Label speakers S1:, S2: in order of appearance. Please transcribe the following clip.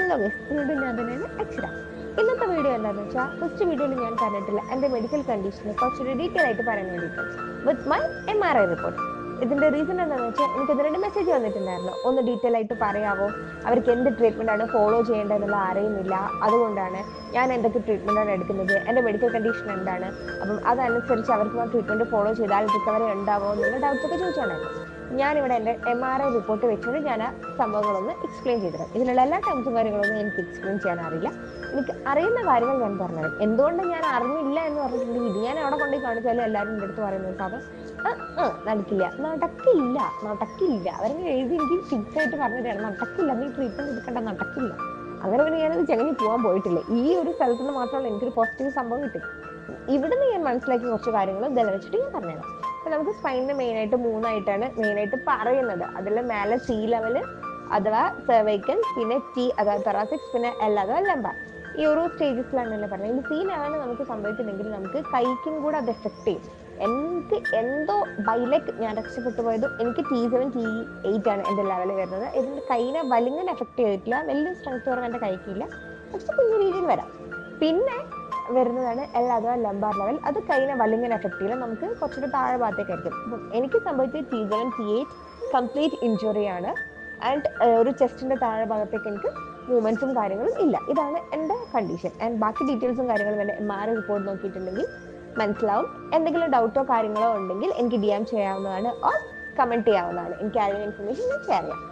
S1: Hello guys, വീണ്ടും ഞാൻ തന്നെയാണ് അക്ഷര. ഇന്നത്തെ വീഡിയോ എന്താണെന്ന് വെച്ചാൽ, ഫസ്റ്റ് വീഡിയോയിൽ ഞാൻ പറഞ്ഞിട്ടില്ല എൻ്റെ മെഡിക്കൽ കണ്ടീഷനെ കുറച്ചൊരു ഡീറ്റെയിൽ ആയിട്ട് പറയാൻ വേണ്ടിയിട്ട് വിത്ത് മൈ MRI റിപ്പോർട്ട്. ഇതിന്റെ റീസൺ എന്താണെന്ന് വെച്ചാൽ, എനിക്ക് ഇതിന് മെസ്സേജ് വന്നിട്ടുണ്ടായിരുന്നു, ഒന്ന് ഡീറ്റെയിൽ ആയിട്ട് പറയാവോ, അവർക്ക് എന്ത് ട്രീറ്റ്മെന്റ് ആണ് ഫോളോ ചെയ്യേണ്ടതെന്നുള്ള അറിയുന്നില്ല, അതുകൊണ്ടാണ് ഞാൻ എന്തൊക്കെ ട്രീറ്റ്മെന്റ് ആണ് എടുക്കുന്നത്, എൻ്റെ മെഡിക്കൽ കണ്ടീഷൻ എന്താണ്, അപ്പം അതനുസരിച്ച് അവർക്ക് ആ ട്രീറ്റ്മെന്റ് ഫോളോ ചെയ്താൽ റിക്കവറി ഉണ്ടാവോ എന്നുള്ള ഡൗട്ട്സ് ഒക്കെ ചോദിച്ചാണല്ലോ. ഞാനിവിടെ എൻ്റെ MRI റിപ്പോർട്ട് വെച്ചുകൊണ്ട് ഞാൻ ആ സംഭവങ്ങളൊന്ന് എക്സ്പ്ലെയിൻ ചെയ്തിരാം. ഇതിലുള്ള എല്ലാ ടേംസും കാര്യങ്ങളൊന്നും എനിക്ക് എക്സ്പ്ലെയിൻ ചെയ്യാൻ അറിയില്ല. എനിക്ക് അറിയുന്ന കാര്യങ്ങൾ ഞാൻ പറഞ്ഞുതരാം. എന്തുകൊണ്ട് ഞാൻ അറിഞ്ഞില്ല എന്ന് പറഞ്ഞിട്ടുണ്ടെങ്കിൽ, ഇത് ഞാൻ അവിടെ കൊണ്ടുപോയി കാണിച്ചാലും എല്ലാവരും എൻ്റെ അടുത്ത് പറയുന്നത് സാധനം നടക്കില്ല, നടക്കില്ല, നടക്കില്ല. അവരെന്നെ എഴുതി എനിക്ക് ഫിക്സ് ആയിട്ട് പറഞ്ഞു തരാണ്, നടക്കില്ല, നീ ട്രീറ്റ്മെന്റ് എടുക്കേണ്ട, നടക്കില്ല. അങ്ങനെ പിന്നെ ഞാനത് ചെങ്ങനി പോകാൻ പോയിട്ടില്ല. ഈ ഒരു സ്ഥലത്ത് നിന്ന് മാത്രമല്ല എനിക്കൊരു പോസിറ്റീവ് സംഭവം കിട്ടി. ഇവിടുന്ന് ഞാൻ മനസ്സിലാക്കിയ കുറച്ച് കാര്യങ്ങൾ ഇതെല്ലാം വെച്ചിട്ട് ഞാൻ പറഞ്ഞുതരാം. അപ്പൊ നമുക്ക് സ്പൈനിന് മെയിനായിട്ട് മൂന്നായിട്ടാണ് മെയിനായിട്ട് പറയുന്നത്. അതിൽ മേലെ സി ലെവല് അഥവാ സെർവൈക്കൽ, പിന്നെ ടി അഥവാ തൊറാസിക്സ്, പിന്നെ എൽ അഥവാ ലംബാർ. ഈ ഒരു സ്റ്റേജസിലാണല്ലോ പറഞ്ഞത്. ഇനി സി ലെവലിൽ നമുക്ക് സംഭവിക്കുന്നെങ്കിൽ നമുക്ക് കൈക്കും കൂടെ അത് എഫക്ട് ചെയ്യും. എനിക്ക് എന്തോ ബൈലക്ക് ഞാൻ രക്ഷപ്പെട്ടു പോയതും എനിക്ക് T7 T8 ആണ് എൻ്റെ ലെവൽ വരുന്നത്. ഇതിന്റെ കൈനെ വലിങ്ങനെ എഫക്ട് ചെയ്തിട്ടില്ല, വലിയ സ്ട്രെങ്ത് കുറവ് എൻ്റെ കൈക്കില്ല, പക്ഷെ കുഞ്ഞു രീതിയിൽ വരാം. പിന്നെ വരുന്നതാണ് എൽ അഥവാ ലംബാർ ലെവൽ. അത് കൈനെ വലിങ്ങനെ എഫക്ട് ചെയ്യില്ല, നമുക്ക് കുറച്ചുകൂടി താഴെ ഭാഗത്തേക്കായിരിക്കും. അപ്പം എനിക്ക് സംഭവിച്ചത് T7 T8 കംപ്ലീറ്റ് ഇഞ്ചുറി ആണ്. ആൻഡ് ഒരു ചെസ്റ്റിന്റെ താഴെ ഭാഗത്തേക്ക് എനിക്ക് മൂവ്മെന്റ്സും കാര്യങ്ങളും ഇല്ല. ഇതാണ് എൻ്റെ കണ്ടീഷൻ. ആൻഡ് ബാക്കി ഡീറ്റെയിൽസും കാര്യങ്ങളും എൻ്റെ MRI റിപ്പോർട്ട് നോക്കിയിട്ടുണ്ടെങ്കിൽ മനസ്സിലാവും. എന്തെങ്കിലും ഡൗട്ടോ കാര്യങ്ങളോ ഉണ്ടെങ്കിൽ എനിക്ക് DM ചെയ്യാവുന്നതാണ്, ഓർ കമന്റ് ചെയ്യാവുന്നതാണ്. എനിക്ക് അറിയുന്ന ഇൻഫർമേഷൻ ഞാൻ ഷെയർ ചെയ്യാം.